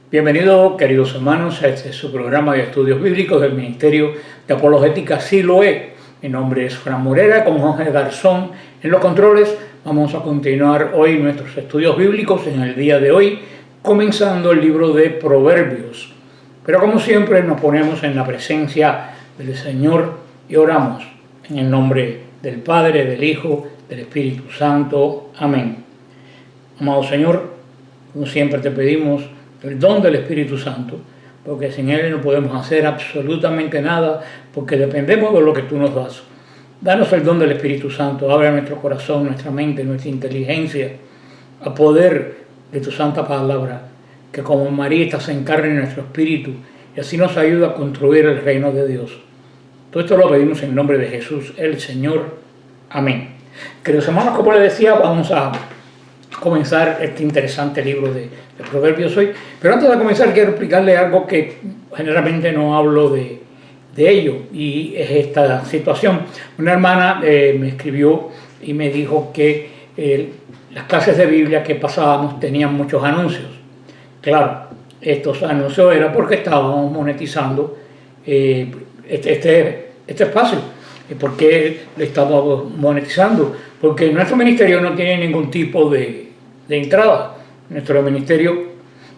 Bienvenidos, queridos hermanos, a este su programa de estudios bíblicos del Ministerio de Apologética Siloé. Mi nombre es Fran Morera, con Jorge Garzón en los controles. Vamos a continuar hoy nuestros estudios bíblicos en el día de hoy, comenzando el libro de Proverbios. Pero como siempre nos ponemos en la presencia del Señor y oramos en el nombre del Padre, del Hijo, del Espíritu Santo. Amén. Amado Señor, como siempre te pedimos el don del Espíritu Santo, porque sin Él no podemos hacer absolutamente nada, porque dependemos de lo que tú nos das. Danos el don del Espíritu Santo, abre nuestro corazón, nuestra mente, nuestra inteligencia, a poder de tu santa palabra, que como María se encarne en nuestro espíritu y así nos ayuda a construir el reino de Dios. Todo esto lo pedimos en nombre de Jesús, el Señor. Amén. Queridos hermanos, como les decía, vamos a comenzar este interesante libro de Proverbios hoy. Pero antes de comenzar quiero explicarle algo que generalmente no hablo de ello, y es esta situación. Una hermana me escribió y me dijo que las clases de Biblia que pasábamos tenían muchos anuncios. Claro, estos anuncios eran porque estábamos monetizando este espacio. ¿Por qué lo estamos monetizando? Porque nuestro ministerio no tiene ningún tipo de entrada. Nuestro ministerio,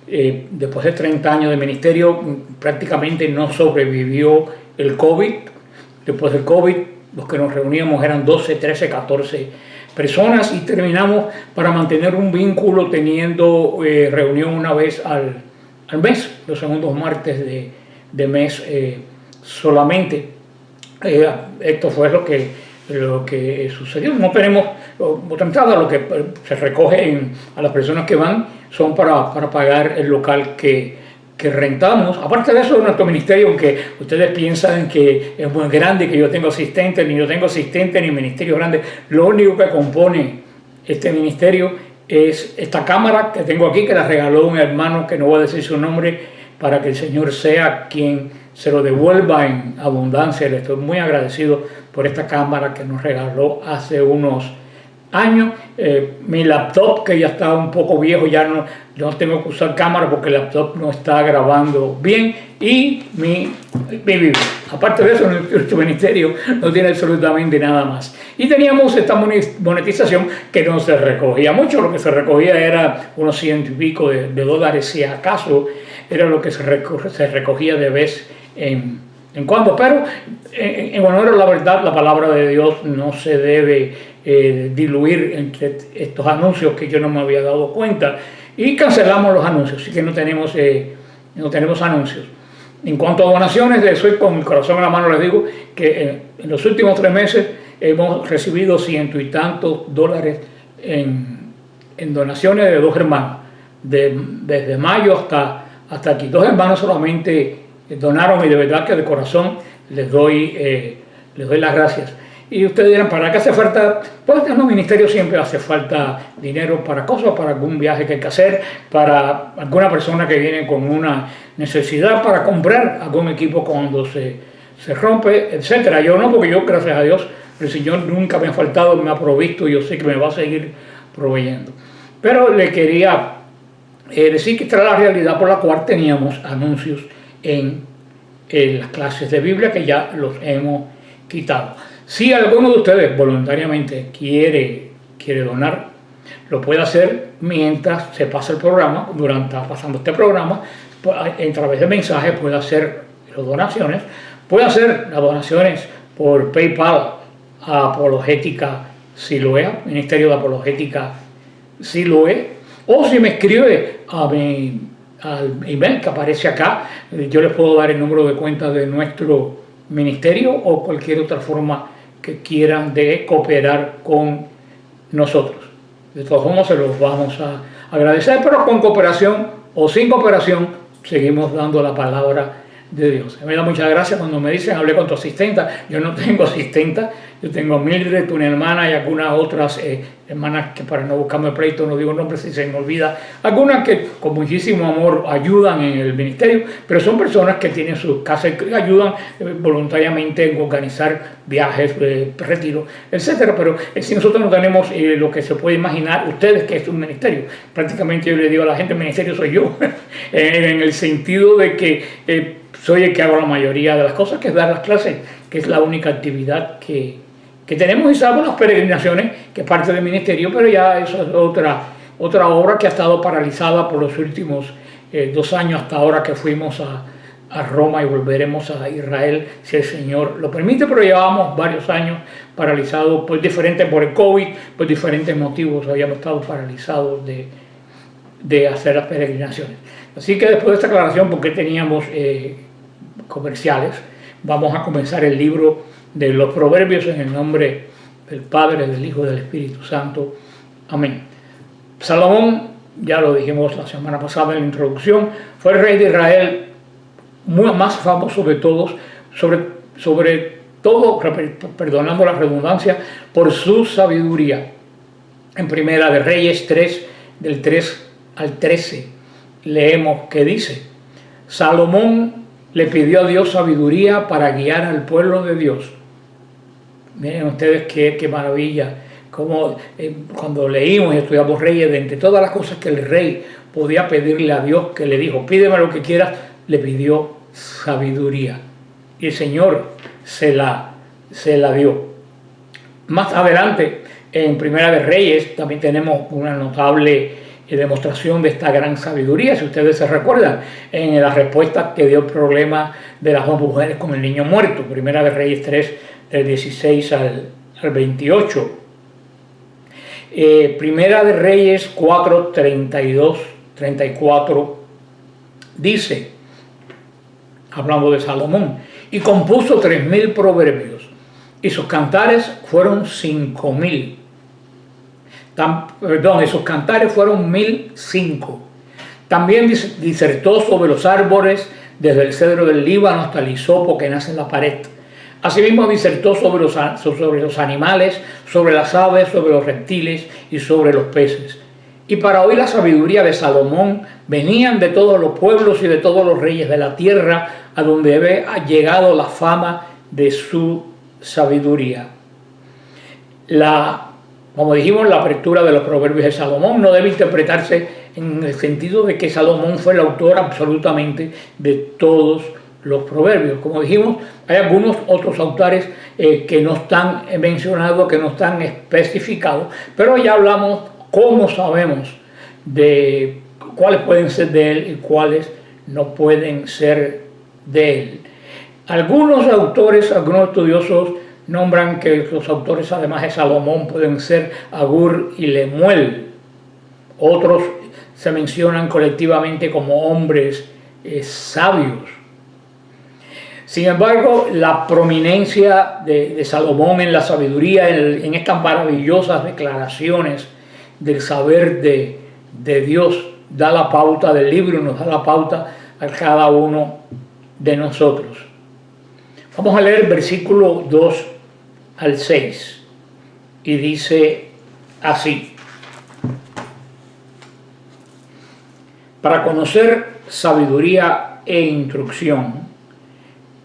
después de 30 años de ministerio, prácticamente no sobrevivió el COVID. Después del COVID, los que nos reuníamos eran 12, 13, 14 personas y terminamos para mantener un vínculo teniendo reunión una vez al mes, los segundos martes de mes solamente. Esto fue lo que sucedió. No tenemos otra entrada. Lo que se recoge a las personas que van son para pagar el local que rentamos. Aparte de eso, nuestro ministerio, aunque ustedes piensan que es muy grande, que yo tengo asistentes, ni yo tengo asistentes, ni ministerio grande, lo único que compone este ministerio es esta cámara que tengo aquí, que la regaló un hermano que no voy a decir su nombre, para que el Señor sea quien se lo devuelva en abundancia. Le estoy muy agradecido por esta cámara que nos regaló hace unos años. Mi laptop, que ya está un poco viejo, yo no tengo que usar cámara porque el laptop no está grabando bien, y mi Biblia. Aparte de eso, nuestro ministerio no tiene absolutamente nada más. Y teníamos esta monetización que no se recogía mucho. Lo que se recogía era unos $100 y pico de dólares, si acaso era lo que se recogía de vez en cuando. Pero en honor a la verdad, la palabra de Dios no se debe diluir entre estos anuncios que yo no me había dado cuenta, y cancelamos los anuncios, así que no tenemos anuncios. En cuanto a donaciones, les soy con el corazón en la mano, les digo que en los últimos 3 meses hemos recibido $100 y tantos dólares en donaciones de 2 hermanos, desde mayo hasta aquí. 2 hermanos solamente donaron, y de verdad que de corazón les doy las gracias. Y ustedes dirán, ¿para qué hace falta? Pues en los ministerios siempre hace falta dinero para cosas, para algún viaje que hay que hacer, para alguna persona que viene con una necesidad, para comprar algún equipo cuando se rompe, etc. Yo no, porque yo, gracias a Dios, el Señor nunca me ha faltado, me ha provisto, y yo sé que me va a seguir proveyendo. Pero le quería decir que esta era la realidad por la cual teníamos anuncios en las clases de Biblia, que ya los hemos quitado. Si alguno de ustedes voluntariamente quiere donar, lo puede hacer mientras se pasa el programa. Durante pasando este programa, a través de mensajes puede hacer las donaciones. Puede hacer las donaciones por PayPal a Apologética Siloé, Ministerio de Apologética Siloé, o si me escribe al email que aparece acá, yo les puedo dar el número de cuenta de nuestro ministerio, o cualquier otra forma que quieran de cooperar con nosotros. De todos modos, se los vamos a agradecer, pero con cooperación o sin cooperación seguimos dando la palabra de Dios. Me da muchas gracias cuando me dicen, hablé con tu asistenta. Yo no tengo asistenta, yo tengo a Mildred, una hermana, y algunas otras hermanas que, para no buscarme pleito, no digo nombres si se me olvida, algunas que con muchísimo amor ayudan en el ministerio, pero son personas que tienen sus casas y ayudan voluntariamente en organizar viajes, retiros, etcétera. Pero si nosotros no tenemos lo que se puede imaginar ustedes que es un ministerio, prácticamente yo le digo a la gente, el ministerio soy yo, en el sentido de que soy el que hago la mayoría de las cosas, que es dar las clases, que es la única actividad que tenemos, y salvo las peregrinaciones, que es parte del ministerio, pero ya eso es otra obra que ha estado paralizada por los últimos 2 años, hasta ahora que fuimos a Roma y volveremos a Israel, si el Señor lo permite, pero llevamos varios años paralizados por el COVID, por diferentes motivos, habíamos estado paralizados de hacer las peregrinaciones. Así que después de esta aclaración, porque teníamos comerciales, vamos a comenzar el libro de los Proverbios en el nombre del Padre, del Hijo y del Espíritu Santo. Amén. Salomón, ya lo dijimos la semana pasada en la introducción, fue el rey de Israel más famoso de todos, sobre todo, perdonando la redundancia, por su sabiduría. En Primera de Reyes 3, del 3 al 13, leemos que dice: Salomón le pidió a Dios sabiduría para guiar al pueblo de Dios. Miren ustedes qué maravilla, como cuando leímos y estudiamos Reyes, de entre todas las cosas que el rey podía pedirle a Dios, que le dijo, pídeme lo que quieras, le pidió sabiduría. Y el Señor se la dio. Más adelante, en Primera de Reyes, también tenemos una notable demostración de esta gran sabiduría. Si ustedes se recuerdan, en la respuesta que dio el problema de las 2 mujeres con el niño muerto, Primera de Reyes 3, del 16 al 28. Primera de Reyes 4, 32, 34, dice, hablando de Salomón, y compuso 3.000 proverbios, y sus cantares fueron 5.000. Esos cantares fueron 1.005. También disertó sobre los árboles, desde el cedro del Líbano hasta el hisopo que nace en la pared. Asimismo disertó sobre los animales, sobre las aves, sobre los reptiles y sobre los peces. Y para oír la sabiduría de Salomón venían de todos los pueblos y de todos los reyes de la tierra, a donde había llegado la fama de su sabiduría. Como dijimos, la apertura de los proverbios de Salomón no debe interpretarse en el sentido de que Salomón fue el autor absolutamente de todos los proverbios. Como dijimos, hay algunos otros autores que no están mencionados, que no están especificados, pero ya hablamos cómo sabemos de cuáles pueden ser de él y cuáles no pueden ser de él. Algunos autores, algunos estudiosos nombran que los autores, además de Salomón, pueden ser Agur y Lemuel. Otros se mencionan colectivamente como hombres sabios. Sin embargo, la prominencia de Salomón en la sabiduría, en estas maravillosas declaraciones del saber de Dios, da la pauta del libro, nos da la pauta a cada uno de nosotros. Vamos a leer el versículo 2 al 6 y dice así: para conocer sabiduría e instrucción,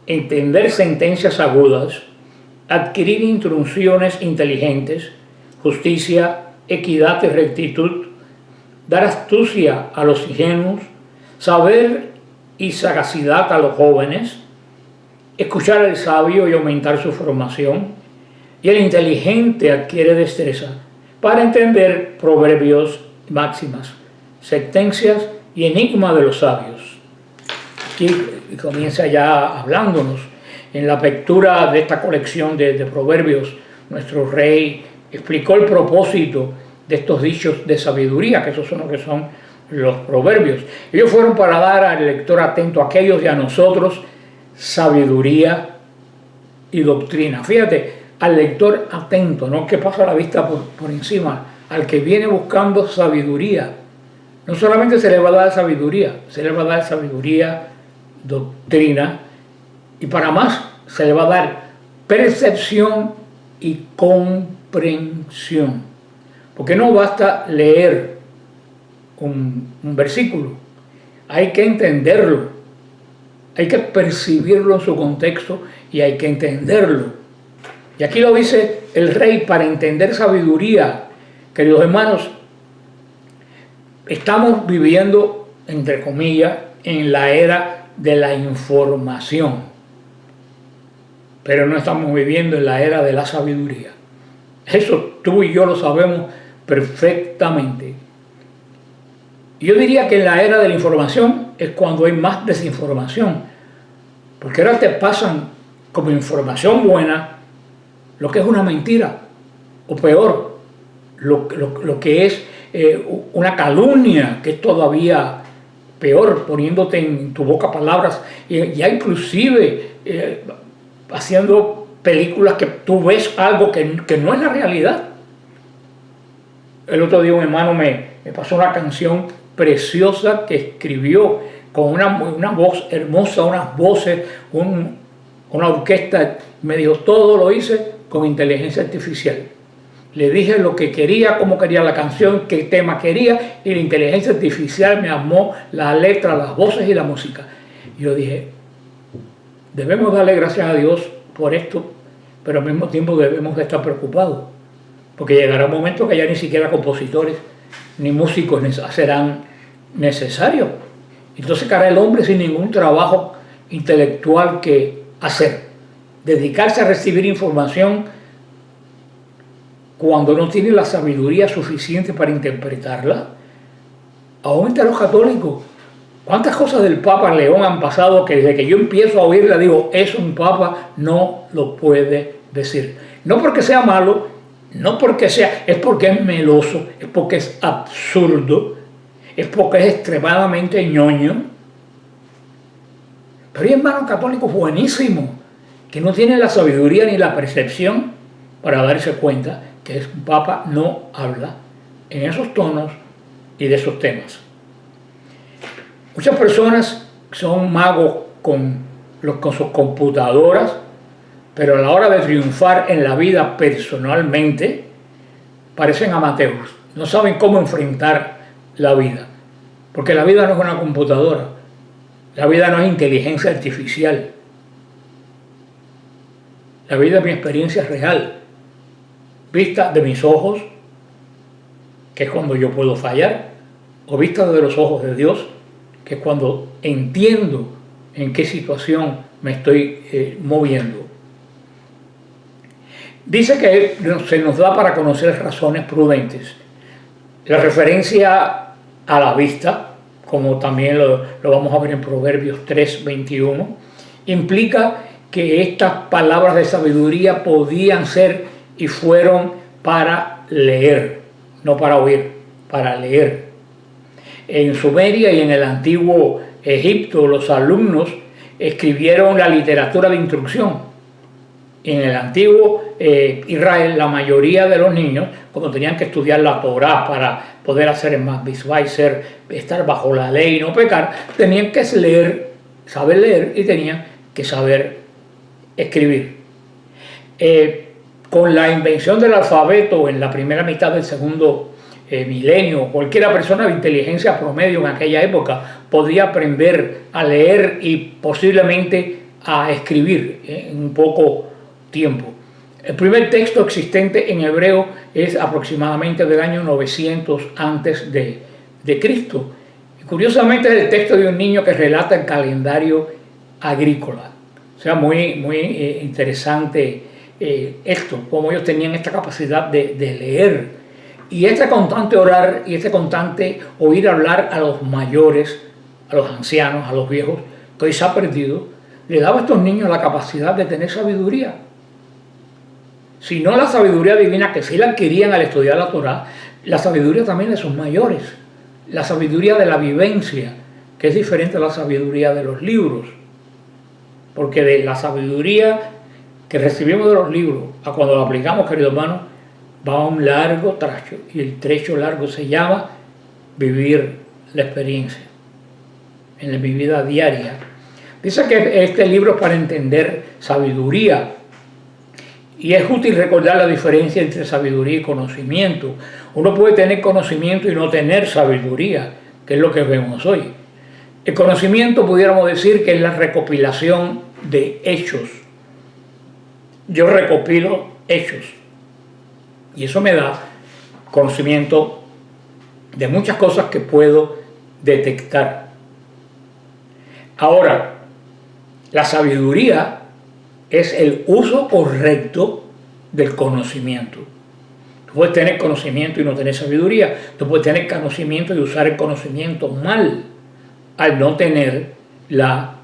entender sentencias agudas, adquirir instrucciones inteligentes, justicia, equidad y rectitud, dar astucia a los ingenuos, saber y sagacidad a los jóvenes, escuchar al sabio y aumentar su formación, y el inteligente adquiere destreza para entender proverbios, máximas, sentencias y enigmas de los sabios. Aquí comienza ya hablándonos en la apertura de esta colección de proverbios. Nuestro rey explicó el propósito de estos dichos de sabiduría, que esos son lo que son los proverbios. Ellos fueron para dar al lector atento a aquellos y a nosotros sabiduría y doctrina. Fíjate, al lector atento, no que pasa la vista por encima, al que viene buscando sabiduría. No solamente se le va a dar sabiduría, se le va a dar sabiduría doctrina, y para más se le va a dar percepción y comprensión. Porque no basta leer un versículo, hay que entenderlo, hay que percibirlo en su contexto y hay que entenderlo. Y aquí lo dice el rey: para entender sabiduría. Queridos hermanos, estamos viviendo, entre comillas, en la era de la información, pero no estamos viviendo en la era de la sabiduría. Eso tú y yo lo sabemos perfectamente. Yo diría que en la era de la información es cuando hay más desinformación, porque ahora te pasan como información buena lo que es una mentira, o peor, lo que es una calumnia, que es todavía peor, poniéndote en tu boca palabras, y ya inclusive haciendo películas que tú ves algo que no es la realidad. El otro día un hermano me pasó una canción preciosa que escribió con una voz hermosa, unas voces, una orquesta. Me dijo: todo lo hice con inteligencia artificial. Le dije lo que quería, cómo quería la canción, qué tema quería, y la inteligencia artificial me armó la letra, las voces y la música. Y yo dije: debemos darle gracias a Dios por esto, pero al mismo tiempo debemos de estar preocupados, porque llegará un momento que ya ni siquiera compositores ni músicos serán necesarios. Entonces quedará el hombre sin ningún trabajo intelectual que hacer, dedicarse a recibir información cuando no tiene la sabiduría suficiente para interpretarla. Aún entre los católicos, ¿cuántas cosas del Papa León han pasado que desde que yo empiezo a oírla digo: eso un Papa no lo puede decir? No porque sea malo, no porque sea, es porque es meloso, es porque es absurdo, es porque es extremadamente ñoño. Pero hay hermanos católicos buenísimos que no tienen la sabiduría ni la percepción para darse cuenta que un Papa no habla en esos tonos y de esos temas. Muchas personas son magos con sus computadoras, pero a la hora de triunfar en la vida personalmente parecen amateurs, no saben cómo enfrentar la vida, porque la vida no es una computadora, la vida no es inteligencia artificial, la vida es mi experiencia real, vista de mis ojos, que es cuando yo puedo fallar, o vista de los ojos de Dios, que es cuando entiendo en qué situación me estoy moviendo. Dice que se nos da para conocer razones prudentes. La referencia a la vista, como también lo vamos a ver en Proverbios 3:21, implica que estas palabras de sabiduría podían ser y fueron para leer, no para oír, para leer. En Sumeria y en el antiguo Egipto, los alumnos escribieron la literatura de instrucción. En el antiguo Israel, la mayoría de los niños, cuando tenían que estudiar la Torá para poder hacer el Mitzvah, estar bajo la ley y no pecar, tenían que leer, saber leer, y tenían que saber escribir. Con la invención del alfabeto en la primera mitad del segundo milenio, cualquier persona de inteligencia promedio en aquella época podía aprender a leer y posiblemente a escribir en un poco tiempo. El primer texto existente en hebreo es aproximadamente del año 900 antes de Cristo. Y curiosamente es el texto de un niño que relata el calendario agrícola. O sea, muy interesante esto, cómo ellos tenían esta capacidad de leer. Y este constante orar y este constante oír hablar a los mayores, a los ancianos, a los viejos, que hoy se ha perdido, le daba a estos niños la capacidad de tener sabiduría. Si no la sabiduría divina, que sí la adquirían al estudiar la Torá, la sabiduría también de sus mayores, la sabiduría de la vivencia, que es diferente a la sabiduría de los libros. Porque de la sabiduría que recibimos de los libros a cuando la aplicamos, querido hermano, va un largo trecho, y el trecho largo se llama vivir la experiencia en mi vida diaria. Dice que este libro es para entender sabiduría. Y es útil recordar la diferencia entre sabiduría y conocimiento. Uno puede tener conocimiento y no tener sabiduría, que es lo que vemos hoy. El conocimiento pudiéramos decir que es la recopilación de hechos. Yo recopilo hechos. Y eso me da conocimiento de muchas cosas que puedo detectar. Ahora, la sabiduría es el uso correcto del conocimiento. Tú puedes tener conocimiento y no tener sabiduría. Tú puedes tener conocimiento y usar el conocimiento mal al no tener la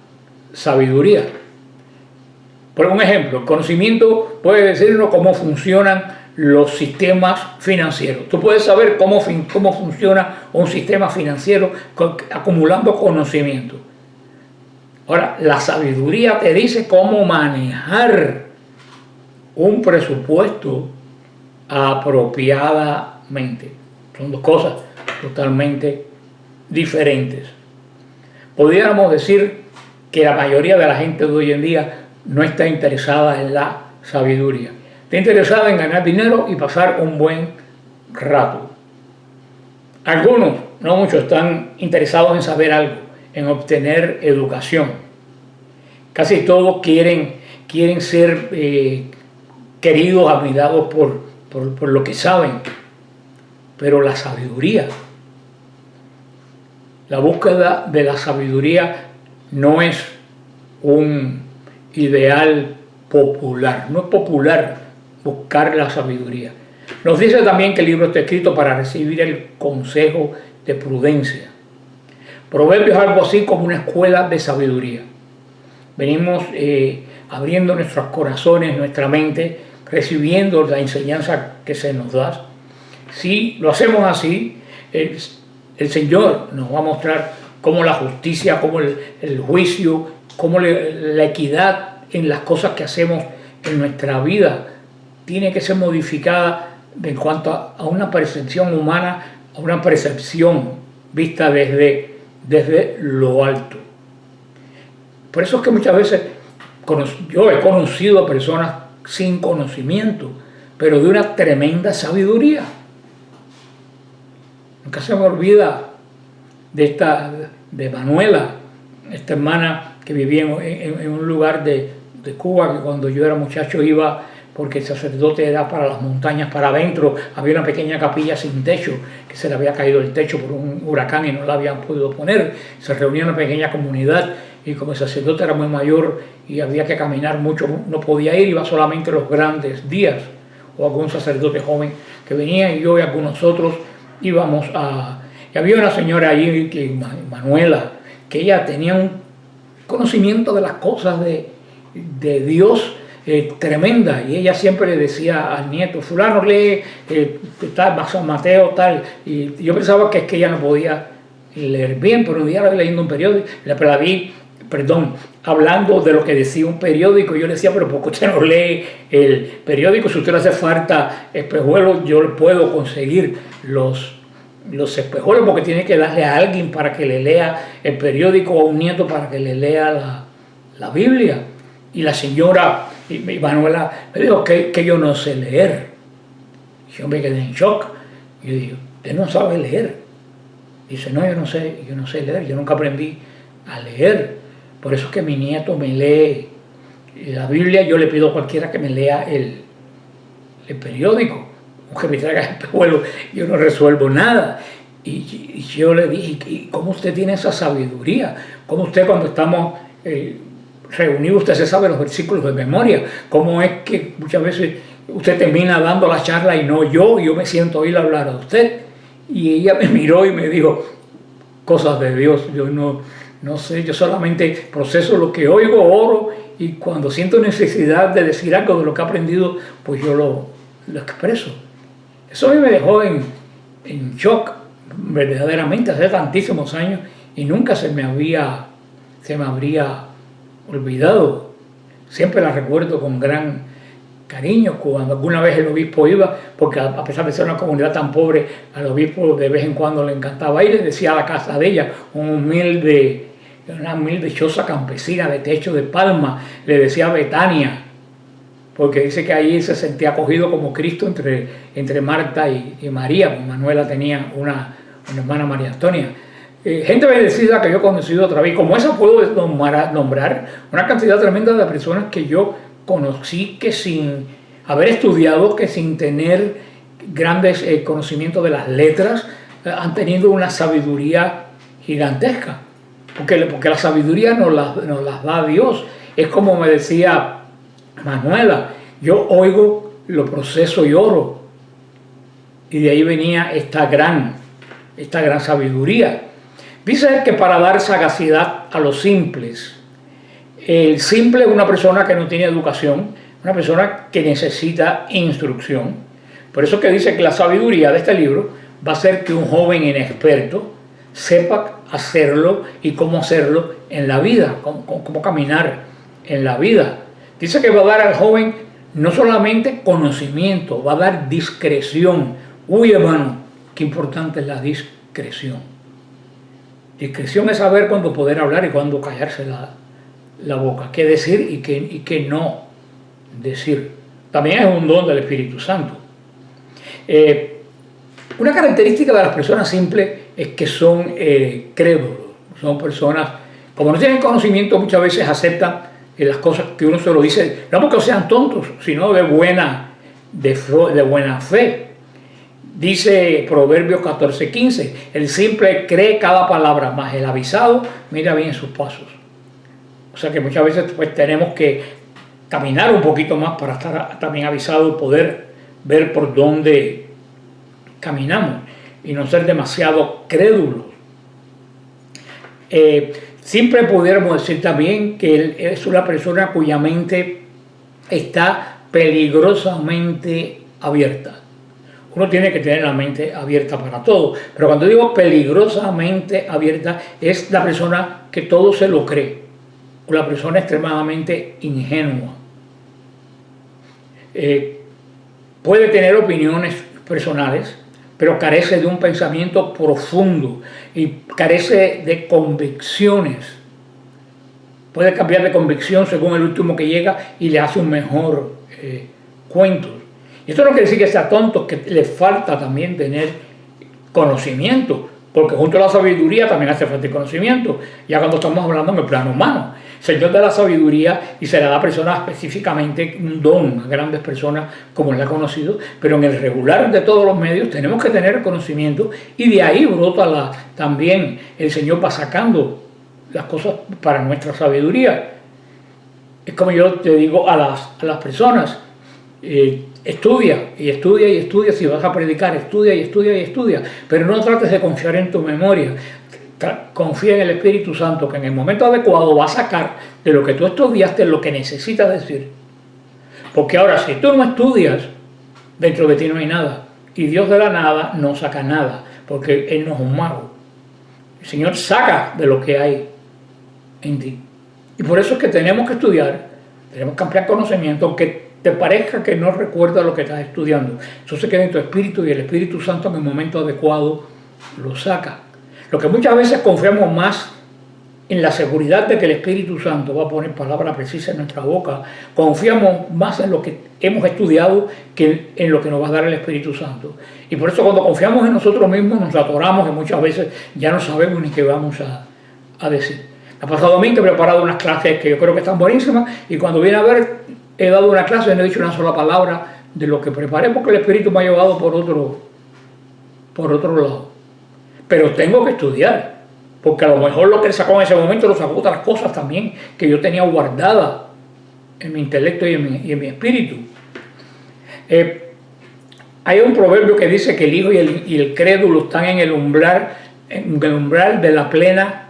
sabiduría. Por un ejemplo, el conocimiento puede decirnos cómo funcionan los sistemas financieros. Tú puedes saber cómo funciona un sistema financiero acumulando conocimiento. Ahora, la sabiduría te dice cómo manejar un presupuesto apropiadamente. Son dos cosas totalmente diferentes. Podríamos decir que la mayoría de la gente de hoy en día no está interesada en la sabiduría. Está interesada en ganar dinero y pasar un buen rato. Algunos, no muchos, están interesados en saber algo, en obtener educación. Casi todos quieren ser queridos, admirados por lo que saben. Pero la sabiduría, la búsqueda de la sabiduría no es un ideal popular. No es popular buscar la sabiduría. Nos dice también que el libro está escrito para recibir el consejo de prudencia. Proverbios es algo así como una escuela de sabiduría. Venimos abriendo nuestros corazones, nuestra mente, recibiendo la enseñanza que se nos da. Si lo hacemos así, el Señor nos va a mostrar cómo la justicia, cómo el juicio, cómo la equidad en las cosas que hacemos en nuestra vida tiene que ser modificada en cuanto a una percepción humana, a una percepción vista desde lo alto. Por eso es que muchas veces yo he conocido a personas sin conocimiento, pero de una tremenda sabiduría. Nunca se me olvida de Manuela, esta hermana que vivía en un lugar de Cuba, que cuando yo era muchacho iba, porque el sacerdote era para las montañas, para adentro, había una pequeña capilla sin techo, que se le había caído el techo por un huracán y no la habían podido poner. Se reunía una pequeña comunidad y como el sacerdote era muy mayor y había que caminar mucho, no podía ir, iba solamente los grandes días, o algún sacerdote joven que venía, y yo y algunos otros íbamos y había una señora allí, Manuela, que ella tenía un conocimiento de las cosas de Dios tremenda, y ella siempre le decía al nieto, fulano lee tal, San Mateo tal, y yo pensaba que es que ella no podía leer bien, pero un día la vi leyendo un periódico, la vi, hablando de lo que decía un periódico. Yo le decía, pero ¿por qué usted no lee el periódico? Si usted le hace falta espejuelos, yo le puedo conseguir los espejuelos, porque tiene que darle a alguien para que le lea el periódico, o a un nieto para que le lea la Biblia. Y la señora Manuela me dijo que yo no sé leer. Yo me quedé en shock. Yo digo, ¿usted no sabe leer? Dice, no, yo no sé leer, yo nunca aprendí a leer. Por eso es que mi nieto me lee la Biblia. Yo le pido a cualquiera que me lea el periódico, o que me traiga el espejuelo, yo no resuelvo nada. Y yo le dije, ¿y cómo usted tiene esa sabiduría? ¿Cómo usted, cuando estamos reunidos, usted se sabe los versículos de memoria? ¿Cómo es que muchas veces usted termina dando la charla y no yo me siento a oír hablar a usted? Y ella me miró y me dijo, cosas de Dios, yo no sé, yo solamente proceso lo que oigo, oro, y cuando siento necesidad de decir algo de lo que he aprendido, pues yo lo expreso. Eso a mí me dejó en shock, verdaderamente, hace tantísimos años, y nunca se me habría olvidado. Siempre la recuerdo con gran cariño. Cuando alguna vez el obispo iba, porque a pesar de ser una comunidad tan pobre, al obispo de vez en cuando le encantaba ir, le decía a la casa de ella, un humilde una humilde choza campesina de techo de palma, le decía Betania, porque dice que ahí se sentía acogido como Cristo entre Marta y María. Manuela tenía una hermana, María Antonia. Gente bendecida que yo he conocido otra vez. Como esa puedo nombrar una cantidad tremenda de personas que yo conocí que sin haber estudiado, que sin tener grandes conocimientos de las letras, han tenido una sabiduría gigantesca. Porque la sabiduría nos las da Dios. Es como me decía Manuela, yo oigo, lo proceso y oro. Y de ahí venía esta gran sabiduría. Dice que para dar sagacidad a los simples. El simple es una persona que no tiene educación, una persona que necesita instrucción. Por eso que dice que la sabiduría de este libro va a hacer que un joven inexperto sepa hacerlo y cómo hacerlo en la vida, cómo caminar en la vida. Dice que va a dar al joven no solamente conocimiento, va a dar discreción. Uy, hermano, qué importante es la discreción. Discreción es saber cuándo poder hablar y cuándo callarse la boca, qué decir y qué no decir. También es un don del Espíritu Santo. Una característica de las personas simples es que son crédulos, son personas, como no tienen conocimiento, muchas veces aceptan las cosas que uno se lo dice, no porque sean tontos, sino de buena fe. Dice Proverbios 14:15, el simple cree cada palabra, mas el avisado mira bien sus pasos. O sea que muchas veces pues tenemos que caminar un poquito más para estar también avisado, poder ver por dónde caminamos y no ser demasiado crédulos. Siempre pudiéramos decir también que él es una persona cuya mente está peligrosamente abierta. Uno tiene que tener la mente abierta para todo, pero cuando digo peligrosamente abierta es la persona que todo se lo cree, o la persona extremadamente ingenua. Puede tener opiniones personales, pero carece de un pensamiento profundo y carece de convicciones. Puede cambiar de convicción según el último que llega y le hace un mejor cuento. Y esto no quiere decir que sea tonto, que le falta también tener conocimiento, porque junto a la sabiduría también hace falta el conocimiento, ya cuando estamos hablando en el plano humano. Señor da la sabiduría y se la da a personas específicamente un don, a grandes personas como él ha conocido, pero en el regular de todos los medios tenemos que tener conocimiento y de ahí brota también el Señor va sacando las cosas para nuestra sabiduría. Es como yo te digo a las personas, estudia y estudia y estudia, si vas a predicar, estudia y estudia y estudia, pero no trates de confiar en tu memoria. Confía en el Espíritu Santo que en el momento adecuado va a sacar de lo que tú estudiaste lo que necesitas decir. Porque ahora si tú no estudias, dentro de ti no hay nada. Y Dios de la nada no saca nada, porque Él no es un mago. El Señor saca de lo que hay en ti. Y por eso es que tenemos que estudiar, tenemos que ampliar conocimiento, aunque te parezca que no recuerdas lo que estás estudiando. Eso se queda en tu espíritu y el Espíritu Santo en el momento adecuado lo saca. Lo que muchas veces confiamos más en la seguridad de que el Espíritu Santo va a poner palabra precisa en nuestra boca, confiamos más en lo que hemos estudiado que en lo que nos va a dar el Espíritu Santo. Y por eso cuando confiamos en nosotros mismos nos atoramos y muchas veces ya no sabemos ni qué vamos a decir. Ha pasado a mí que he preparado unas clases que yo creo que están buenísimas y cuando viene a ver he dado una clase y no he dicho una sola palabra de lo que preparé porque el Espíritu me ha llevado por otro lado. Pero tengo que estudiar, porque a lo mejor lo que él sacó en ese momento lo sacó otras cosas también que yo tenía guardadas en mi intelecto y en mi espíritu. Hay un proverbio que dice que el hijo y el crédulo están en el umbral de la plena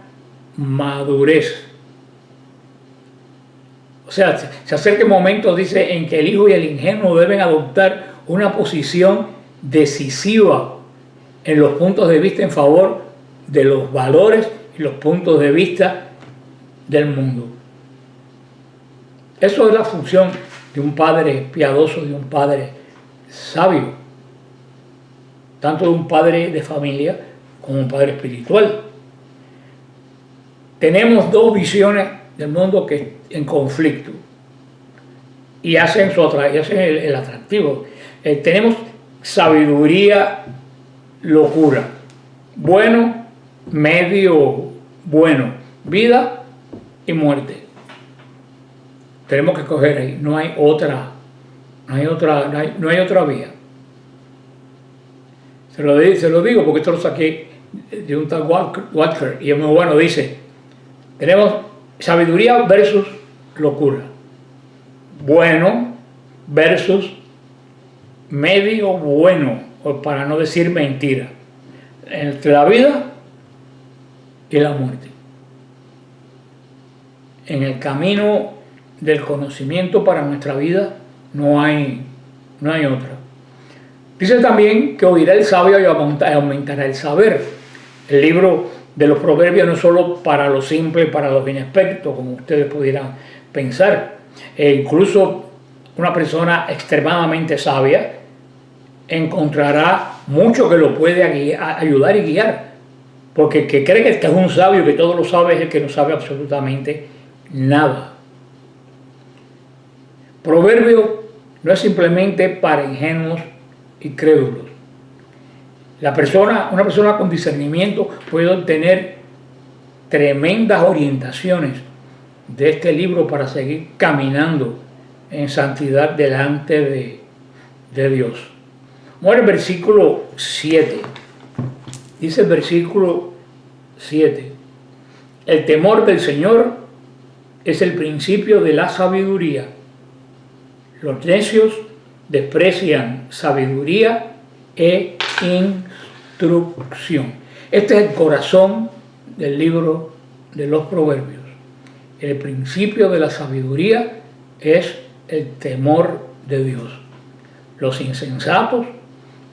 madurez. O sea, se acerca el momento, dice, en que el hijo y el ingenuo deben adoptar una posición decisiva en los puntos de vista en favor de los valores y los puntos de vista del mundo. Eso es la función de un padre piadoso, de un padre sabio, tanto de un padre de familia como un padre espiritual. tenemos dos visiones del mundo que en conflicto y hacen el atractivo. Tenemos sabiduría, locura, bueno, medio bueno, vida y muerte. Tenemos que coger ahí, no hay otra vía. Se lo digo porque esto lo saqué de un tal Walker y es muy bueno. Dice, tenemos sabiduría versus locura, bueno versus medio bueno, o para no decir mentira, entre la vida y la muerte. En el camino del conocimiento para nuestra vida no hay otra. Dice también que oirá el sabio y aumentará el saber. El libro de los proverbios no es solo para los simples, para los inexpertos, como ustedes pudieran pensar. Incluso una persona extremadamente sabia encontrará mucho que lo puede ayudar y guiar. Porque el que cree que es un sabio, que todo lo sabe, es el que no sabe absolutamente nada. Proverbio no es simplemente para ingenuos y crédulos. Una persona con discernimiento puede obtener tremendas orientaciones de este libro para seguir caminando en santidad delante de Dios. Vamos al versículo 7. Dice el versículo 7: el temor del Señor es el principio de la sabiduría. Los necios desprecian sabiduría e instrucción. Este es el corazón del libro de los Proverbios. El principio de la sabiduría es el temor de Dios. Los insensatos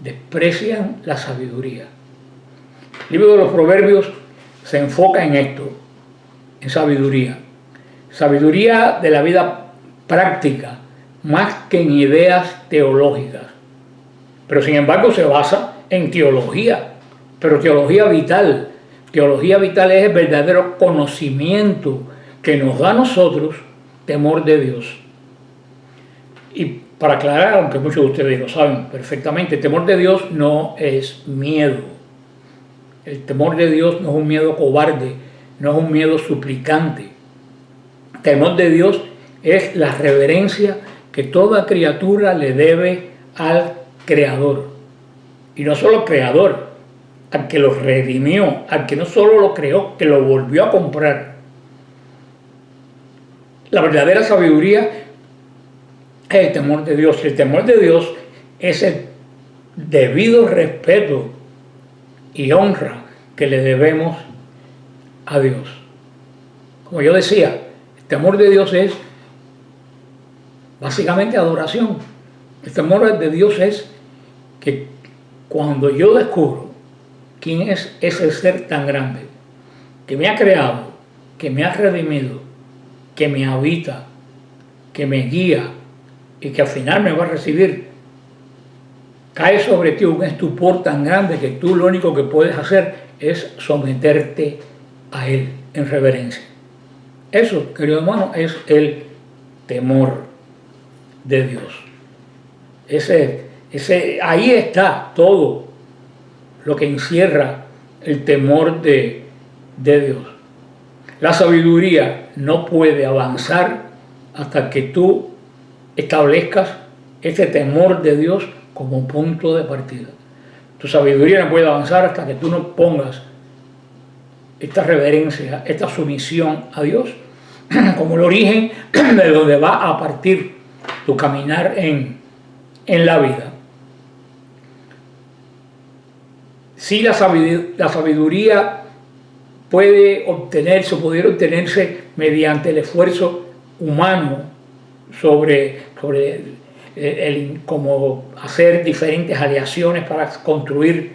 desprecian la sabiduría. El libro de los Proverbios se enfoca en esto, en sabiduría. Sabiduría de la vida práctica, más que en ideas teológicas. Pero sin embargo se basa en teología, pero teología vital. Teología vital es el verdadero conocimiento que nos da a nosotros temor de Dios. Y para aclarar, aunque muchos de ustedes lo saben perfectamente, el temor de Dios no es miedo. El temor de Dios no es un miedo cobarde, no es un miedo suplicante. El temor de Dios es la reverencia que toda criatura le debe al Creador. Y no solo al Creador, al que lo redimió, al que no solo lo creó, que lo volvió a comprar. La verdadera sabiduría es el temor de Dios. El temor de Dios es el debido respeto y honra que le debemos a Dios. Como yo decía, el temor de Dios es básicamente adoración. El temor de Dios es que cuando yo descubro quién es ese ser tan grande, que me ha creado, que me ha redimido, que me habita, que me guía y que al final me va a recibir, cae sobre ti un estupor tan grande que tú lo único que puedes hacer es someterte a Él en reverencia. Eso, querido hermano, es el temor de Dios. Ahí está todo lo que encierra el temor de Dios. La sabiduría no puede avanzar hasta que tú establezcas este temor de Dios como punto de partida. Tu sabiduría no puede avanzar hasta que tú no pongas esta reverencia, esta sumisión a Dios como el origen de donde va a partir tu caminar en la vida. Si la sabiduría pudiera obtenerse mediante el esfuerzo humano sobre como hacer diferentes aleaciones para construir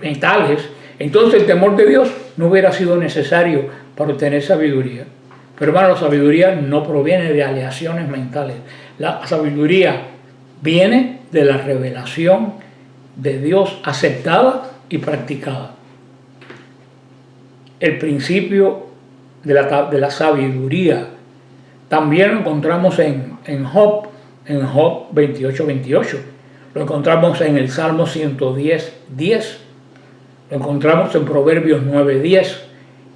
metales, entonces el temor de Dios no hubiera sido necesario para obtener sabiduría. Pero hermano, la sabiduría no proviene de aleaciones mentales. La sabiduría viene de la revelación de Dios aceptada y practicada. El principio de la sabiduría. También lo encontramos en Job 28:28. Lo encontramos en el Salmo 110:10. Lo encontramos en Proverbios 9:10.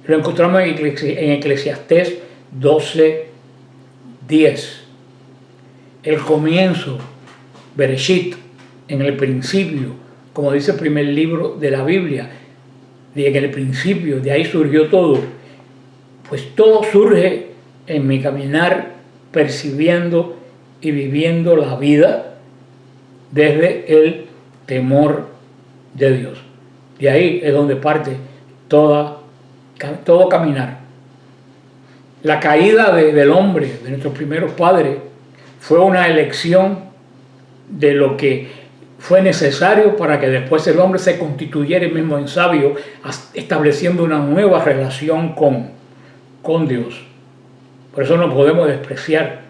Lo encontramos en Eclesiastés 12:10. El comienzo, Bereshit, en el principio, como dice el primer libro de la Biblia, en el principio, de ahí surgió todo. Pues todo surge en mi caminar percibiendo y viviendo la vida desde el temor de Dios. De ahí es donde parte todo caminar. La caída del hombre, de nuestros primeros padres, fue una elección de lo que fue necesario para que después el hombre se constituyera el mismo en sabio, estableciendo una nueva relación con Dios. Por eso no podemos despreciar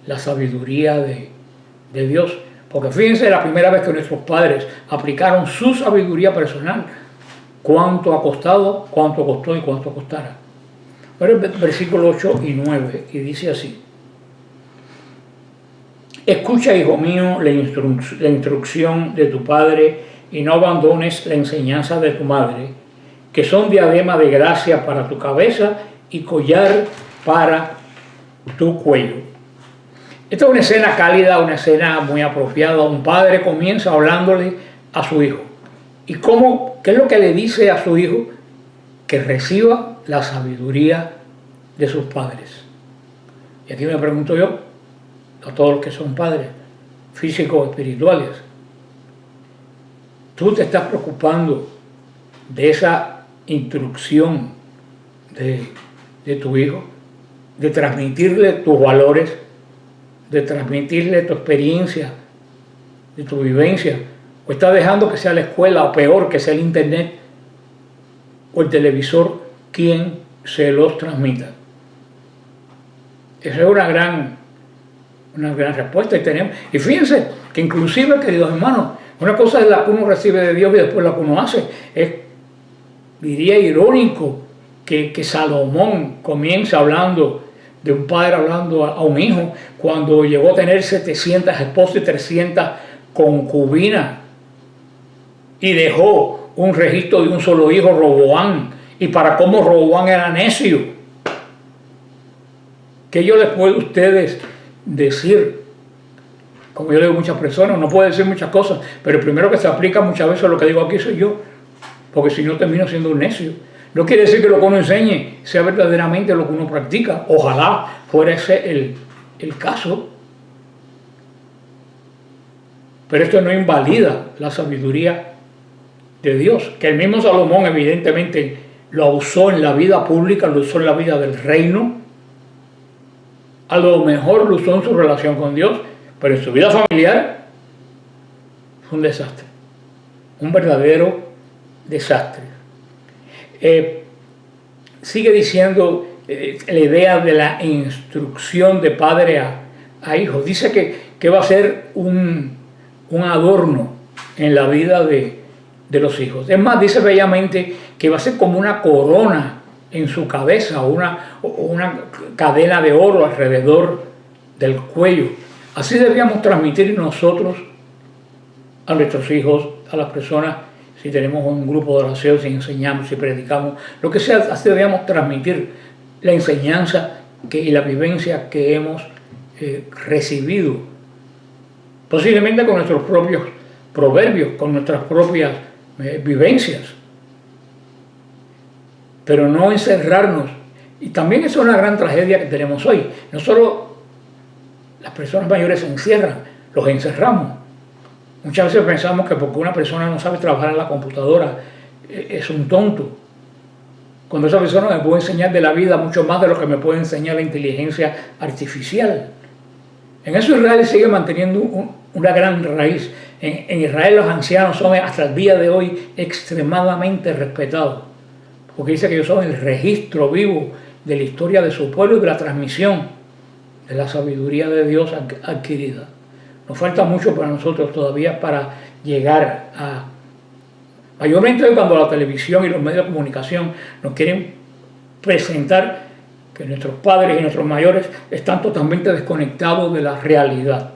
la sabiduría de Dios. Porque fíjense, la primera vez que nuestros padres aplicaron su sabiduría personal, cuánto ha costado, cuánto costó y cuánto costará. Pero el versículo 8 y 9, y dice así: escucha, hijo mío, la instrucción de tu padre, y no abandones la enseñanza de tu madre, que son diadema de gracia para tu cabeza y collar para tu cuello. Esta es una escena cálida, una escena muy apropiada. Un padre comienza hablándole a su hijo. ¿Y qué es lo que le dice a su hijo? Que reciba la sabiduría de sus padres. Y aquí me pregunto yo, a todos los que son padres, físicos, espirituales, ¿tú te estás preocupando de esa instrucción de tu hijo? De transmitirle tus valores, de transmitirle tu experiencia, de tu vivencia, o estás dejando que sea la escuela, o peor, que sea el internet o el televisor quien se los transmita? Esa es una gran respuesta. Y fíjense que inclusive, queridos hermanos, una cosa es la que uno recibe de Dios y después la que uno hace. Diría irónico que Salomón comienza hablando de un padre hablando a un hijo cuando llegó a tener 700 esposas y 300 concubinas y dejó un registro de un solo hijo, Roboam, y para cómo Roboam era necio. ¿Qué yo les puedo a ustedes decir? Como yo le digo a muchas personas, no puedo decir muchas cosas, pero el primero que se aplica muchas veces a lo que digo aquí soy yo, porque si no termino siendo un necio. No quiere decir que lo que uno enseñe sea verdaderamente lo que uno practica. Ojalá fuera ese el caso. Pero esto no invalida la sabiduría de Dios, que el mismo Salomón evidentemente lo usó en la vida pública, lo usó en la vida del reino. A lo mejor lo usó en su relación con Dios, pero en su vida familiar fue un desastre. Un verdadero desastre. Sigue diciendo la idea de la instrucción de padre a hijo. Dice que va a ser un adorno en la vida de los hijos. Es más, dice bellamente que va a ser como una corona en su cabeza, una cadena de oro alrededor del cuello. Así deberíamos transmitir nosotros a nuestros hijos, a las personas. Si tenemos un grupo de oración, si enseñamos, si predicamos, lo que sea, así deberíamos transmitir la enseñanza y la vivencia que hemos recibido. Posiblemente con nuestros propios proverbios, con nuestras propias vivencias. Pero no encerrarnos. Y también eso es una gran tragedia que tenemos hoy. No solo las personas mayores se encierran, los encerramos. Muchas veces pensamos que porque una persona no sabe trabajar en la computadora es un tonto. Cuando esa persona me puede enseñar de la vida mucho más de lo que me puede enseñar la inteligencia artificial. En eso Israel sigue manteniendo una gran raíz. En Israel los ancianos son hasta el día de hoy extremadamente respetados. Porque dice que ellos son el registro vivo de la historia de su pueblo y de la transmisión de la sabiduría de Dios adquirida. Nos falta mucho para nosotros todavía para llegar a... Mayormente cuando la televisión y los medios de comunicación nos quieren presentar que nuestros padres y nuestros mayores están totalmente desconectados de la realidad.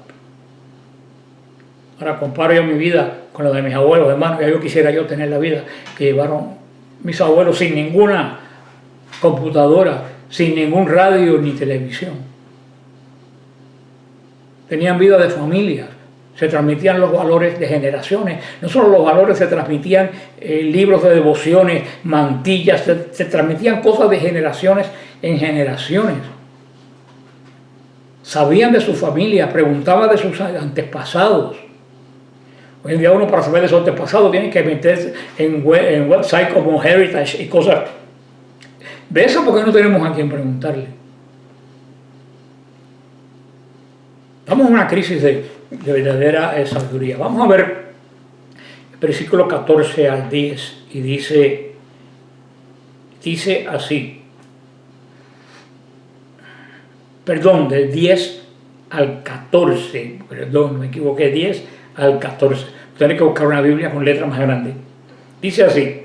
Ahora comparo yo mi vida con la de mis abuelos, hermanos, ya yo quisiera yo tener la vida que llevaron mis abuelos sin ninguna computadora, sin ningún radio ni televisión. Tenían vida de familia, se transmitían los valores de generaciones, no solo los valores, se transmitían libros de devociones, mantillas, se transmitían cosas de generaciones en generaciones. Sabían de su familia, preguntaban de sus antepasados. Hoy en día uno, para saber de sus antepasados, tiene que meterse en websites como Heritage y cosas de eso, porque no tenemos a quien preguntarle. Estamos en una crisis de verdadera sabiduría. Vamos a ver el versículo 14 al 10 y dice así. Perdón, del 10 al 14. Perdón, me equivoqué, 10 al 14. Tiene que buscar una Biblia con letra más grande. Dice así: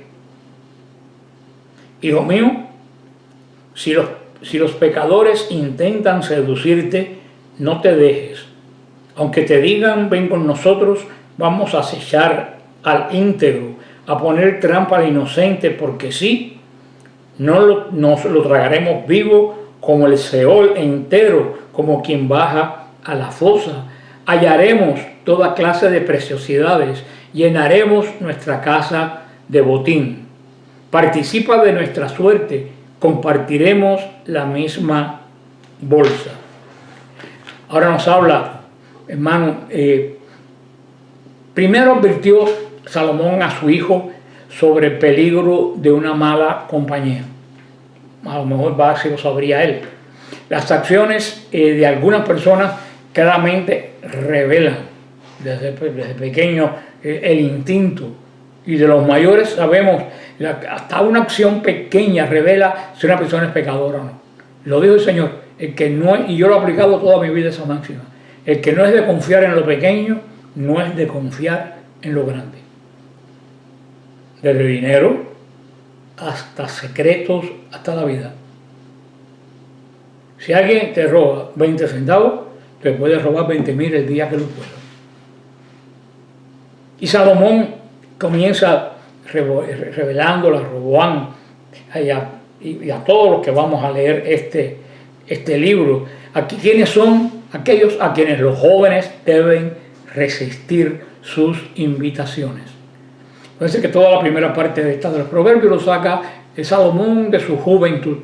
Hijo mío, si los pecadores intentan seducirte, no te dejes. Aunque te digan, ven con nosotros, vamos a acechar al íntegro, a poner trampa al inocente, porque sí, nos lo tragaremos vivo como el Seol entero, como quien baja a la fosa. Hallaremos toda clase de preciosidades, llenaremos nuestra casa de botín. Participa de nuestra suerte, compartiremos la misma bolsa. Ahora nos habla, hermano, primero advirtió Salomón a su hijo sobre el peligro de una mala compañía. A lo mejor si lo sabría él. Las acciones de algunas personas claramente revelan desde pequeño el instinto, y de los mayores sabemos, hasta una acción pequeña revela si una persona es pecadora o no. Lo dijo el Señor, el que no es, y yo lo he aplicado toda mi vida esa máxima, el que no es de confiar en lo pequeño, no es de confiar en lo grande. Desde dinero hasta secretos, hasta la vida. Si alguien te roba 20 centavos, te puede robar 20.000 el día que lo pueda. Y Salomón comienza revelando a Roboam y a todos los que vamos a leer este libro. Aquí, ¿quiénes son aquellos a quienes los jóvenes deben resistir sus invitaciones? Parece que toda la primera parte de los proverbios lo saca el Salomón de su juventud.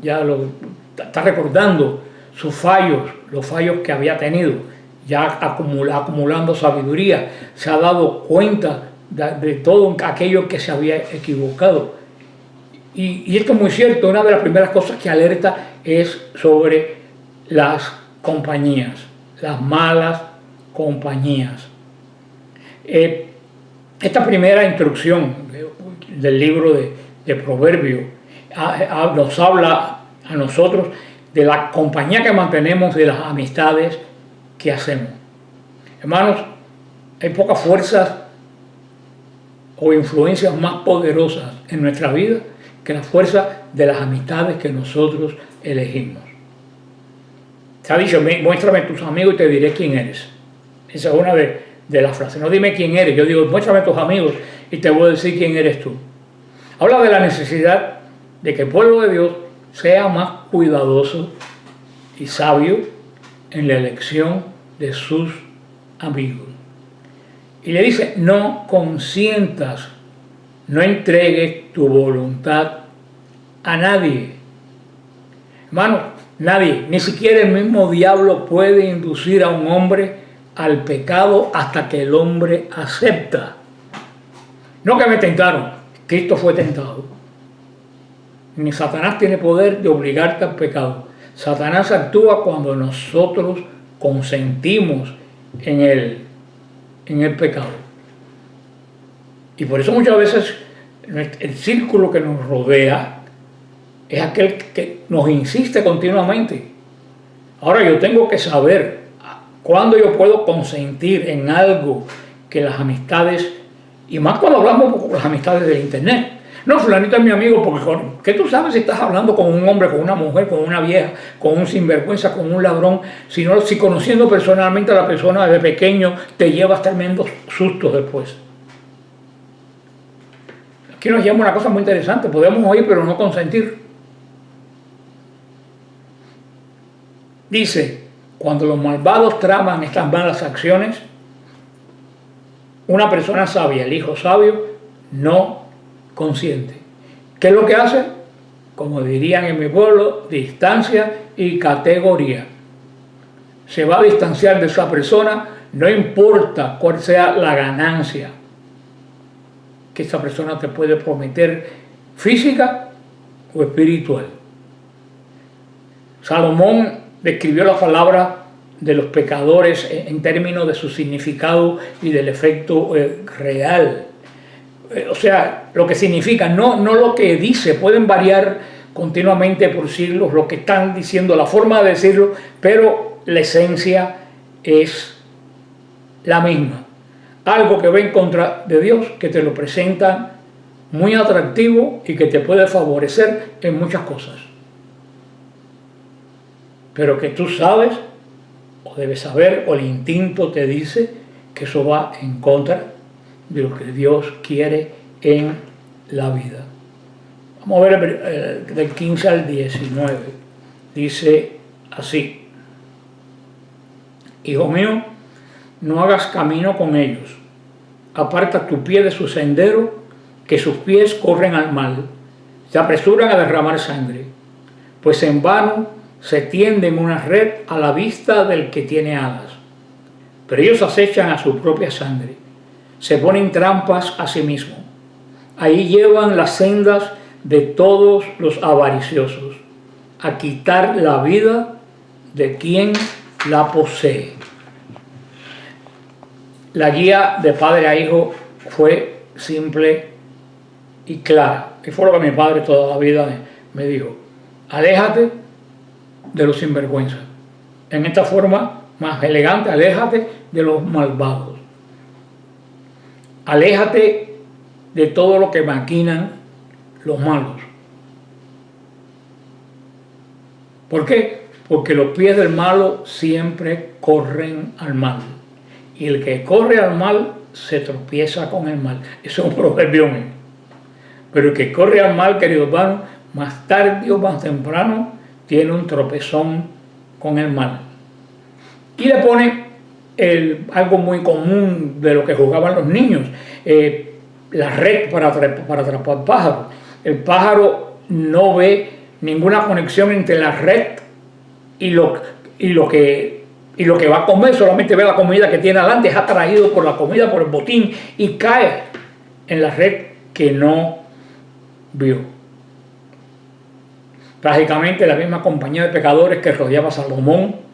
Ya está recordando sus fallos, los fallos que había tenido, ya acumulando sabiduría. Se ha dado cuenta de todo aquello que se había equivocado. Y esto es muy cierto. Una de las primeras cosas que alerta es sobre las compañías, las malas compañías. Esta primera instrucción del libro de Proverbios nos habla a nosotros de la compañía que mantenemos, de las amistades que hacemos. Hermanos, hay pocas fuerzas o influencias más poderosas en nuestra vida que la fuerza de las amistades que nosotros elegimos. Se ha dicho, muéstrame tus amigos y te diré quién eres. Esa es una de las frases. No dime quién eres, yo digo, muéstrame tus amigos y te voy a decir quién eres tú. Habla de la necesidad de que el pueblo de Dios sea más cuidadoso y sabio en la elección de sus amigos. Y le dice, no consientas, no entregues tu voluntad a nadie. Hermano, nadie, ni siquiera el mismo diablo puede inducir a un hombre al pecado hasta que el hombre acepta. No que me tentaron, Cristo fue tentado. Ni Satanás tiene poder de obligarte al pecado. Satanás actúa cuando nosotros consentimos en el pecado. Y por eso muchas veces el círculo que nos rodea es aquel que nos insiste continuamente. Ahora yo tengo que saber cuándo yo puedo consentir en algo que las amistades, y más cuando hablamos de las amistades del internet. No, fulanito es mi amigo porque ¿qué tú sabes si estás hablando con un hombre, con una mujer, con una vieja, con un sinvergüenza, con un ladrón? Si conociendo personalmente a la persona desde pequeño te llevas tremendos sustos después. Aquí nos llama una cosa muy interesante, podemos oír pero no consentir. Dice, cuando los malvados traman estas malas acciones, una persona sabia, el hijo sabio, no consiente. ¿Qué es lo que hace? Como dirían en mi pueblo, distancia y categoría. Se va a distanciar de esa persona, no importa cuál sea la ganancia que esa persona te puede prometer, física o espiritual. Salomón describió la palabra de los pecadores en términos de su significado y del efecto real. O sea, lo que significa, no lo que dice, pueden variar continuamente por siglos lo que están diciendo, la forma de decirlo, pero la esencia es la misma. Algo que va en contra de Dios, que te lo presenta muy atractivo y que te puede favorecer en muchas cosas. Pero que tú sabes, o debes saber, o el instinto te dice que eso va en contra de lo que Dios quiere en la vida. Vamos a ver del 15 al 19. Dice así: Hijo mío, no hagas camino con ellos. Aparta tu pie de su sendero, que sus pies corren al mal, se apresuran a derramar sangre, pues en vano se tienden una red a la vista del que tiene alas. Pero ellos acechan a su propia sangre, se ponen trampas a sí mismos. Ahí llevan las sendas de todos los avariciosos, a quitar la vida de quien la posee. La guía de padre a hijo fue simple y clara, que fue lo que mi padre toda la vida me dijo: aléjate de los sinvergüenzas. En esta forma más elegante, aléjate de los malvados. Aléjate de todo lo que maquinan los malos. ¿Por qué? Porque los pies del malo siempre corren al mal. Y el que corre al mal se tropieza con el mal. Eso es un proverbio mío. Pero el que corre al mal, querido hermano, más tarde o más temprano tiene un tropezón con el mal. Y le pone algo muy común de lo que jugaban los niños, la red para atrapar pájaros. El pájaro no ve ninguna conexión entre la red y lo que va a comer, solamente ve la comida que tiene adelante, es atraído por la comida, por el botín, y cae en la red que no vio. Trágicamente, la misma compañía de pecadores que rodeaba a Salomón,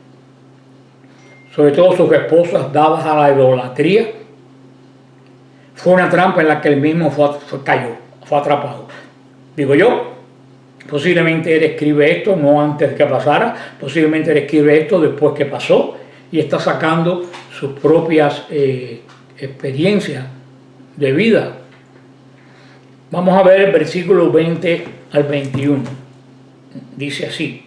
sobre todo sus esposas dadas a la idolatría, fue una trampa en la que él mismo cayó, fue atrapado. Digo yo, posiblemente él escribe esto no antes de que pasara, posiblemente él escribe esto después que pasó, y está sacando sus propias experiencias de vida. Vamos a ver el versículo 20 al 21. Dice así: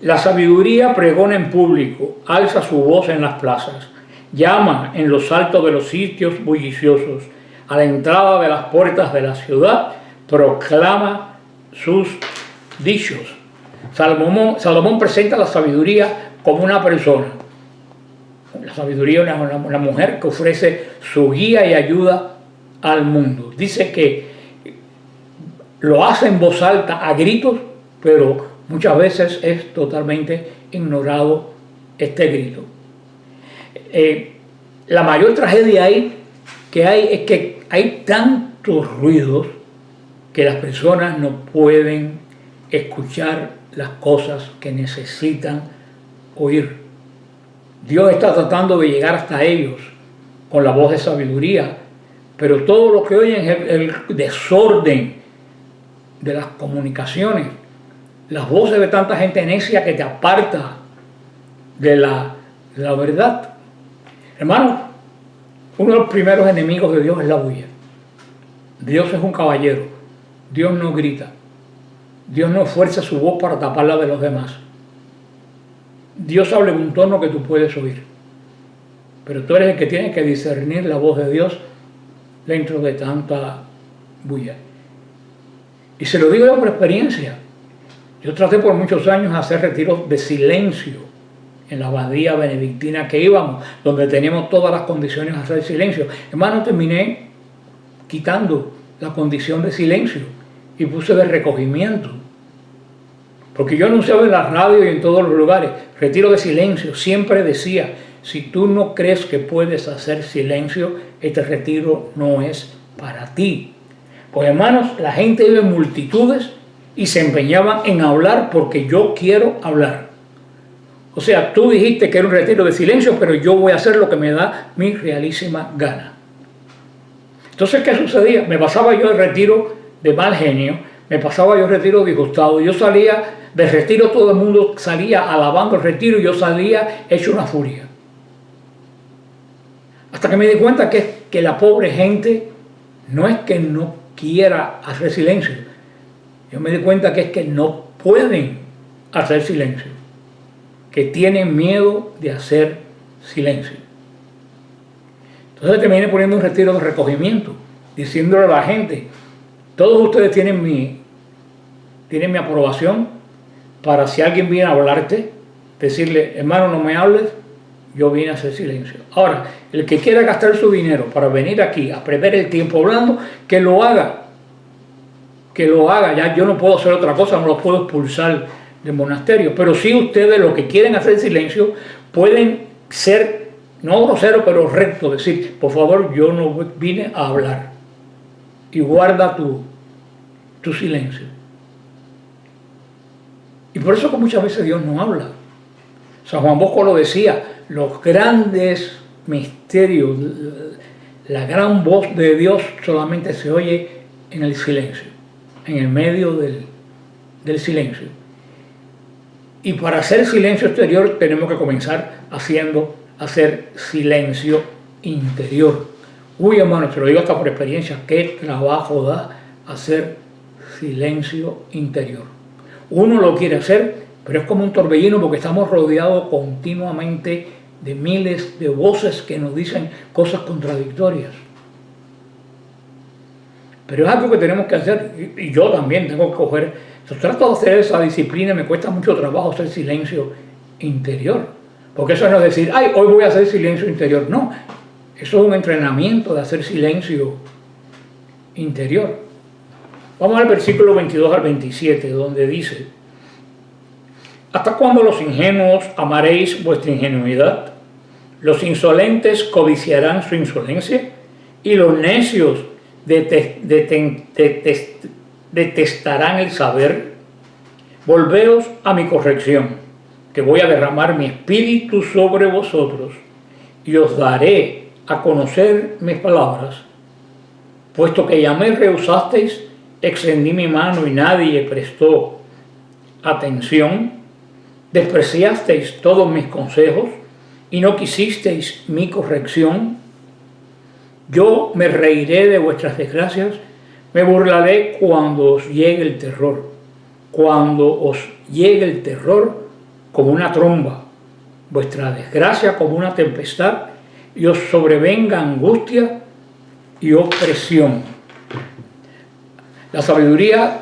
la sabiduría pregona en público, alza su voz en las plazas, llama en los altos de los sitios bulliciosos, a la entrada de las puertas de la ciudad, proclama sus dichos. Salomón presenta la sabiduría como una persona. La sabiduría es una mujer que ofrece su guía y ayuda al mundo. Dice que lo hace en voz alta, a gritos, pero muchas veces es totalmente ignorado este grito. La mayor tragedia que hay es que hay tantos ruidos que las personas no pueden escuchar las cosas que necesitan oír. Dios está tratando de llegar hasta ellos con la voz de sabiduría, pero todo lo que oyen es el desorden de las comunicaciones, las voces de tanta gente necia que te aparta de la verdad. Hermano, uno de los primeros enemigos de Dios es la bulla. Dios es un caballero. Dios no grita. Dios no fuerza su voz para tapar la de los demás. Dios habla en un tono que tú puedes oír. Pero tú eres el que tiene que discernir la voz de Dios dentro de tanta bulla. Y se lo digo yo por experiencia. Yo traté por muchos años de hacer retiros de silencio en la abadía benedictina que íbamos, donde teníamos todas las condiciones de hacer silencio. Hermano, terminé quitando la condición de silencio y puse de recogimiento. Porque yo anunciaba en la radio y en todos los lugares, retiro de silencio. Siempre decía, si tú no crees que puedes hacer silencio, este retiro no es para ti. Pues hermanos, la gente iba en multitudes y se empeñaban en hablar porque yo quiero hablar. O sea, tú dijiste que era un retiro de silencio, pero yo voy a hacer lo que me da mi realísima gana. Entonces, ¿qué sucedía? Me pasaba yo el retiro de mal genio, me pasaba yo el retiro disgustado. Yo salía del retiro, todo el mundo salía alabando el retiro y yo salía hecho una furia. Hasta que me di cuenta que la pobre gente no es que no quiera hacer silencio. Yo me di cuenta que es que no pueden hacer silencio, que tienen miedo de hacer silencio. Entonces terminé poniendo un retiro de recogimiento, diciéndole a la gente, todos ustedes tienen mi aprobación para si alguien viene a hablarte, decirle, hermano, no me hables, yo vine a hacer silencio. Ahora, el que quiera gastar su dinero para venir aquí a perder el tiempo hablando, que lo haga. Que lo haga. Ya yo no puedo hacer otra cosa, no los puedo expulsar del monasterio. Pero sí ustedes, los que quieren hacer silencio, pueden ser, no groseros, pero rectos. Decir, por favor, yo no vine a hablar. Y guarda tu silencio. Y por eso que muchas veces Dios no habla. San Juan Bosco lo decía, los grandes misterios, la gran voz de Dios solamente se oye en el silencio, en el medio del silencio. Y para hacer silencio exterior tenemos que comenzar hacer silencio interior. Uy, hermano, te lo digo hasta por experiencia, qué trabajo da hacer silencio interior. Uno lo quiere hacer, pero es como un torbellino porque estamos rodeados continuamente de miles de voces que nos dicen cosas contradictorias. Pero es algo que tenemos que hacer, y yo también tengo que coger. Yo trato de hacer esa disciplina, me cuesta mucho trabajo hacer silencio interior. Porque eso no es decir, ay, hoy voy a hacer silencio interior. No, eso es un entrenamiento de hacer silencio interior. Vamos al versículo 22 al 27, donde dice, ¿hasta cuándo los ingenuos amaréis vuestra ingenuidad? Los insolentes codiciarán su insolencia y los necios detestarán el saber. Volveos a mi corrección, que voy a derramar mi espíritu sobre vosotros y os daré a conocer mis palabras. Puesto que ya me rehusasteis, extendí mi mano y nadie prestó atención. Despreciasteis todos mis consejos y no quisisteis mi corrección. Yo me reiré de vuestras desgracias, me burlaré cuando os llegue el terror. Cuando os llegue el terror como una tromba, vuestra desgracia como una tempestad, y os sobrevenga angustia y opresión. La sabiduría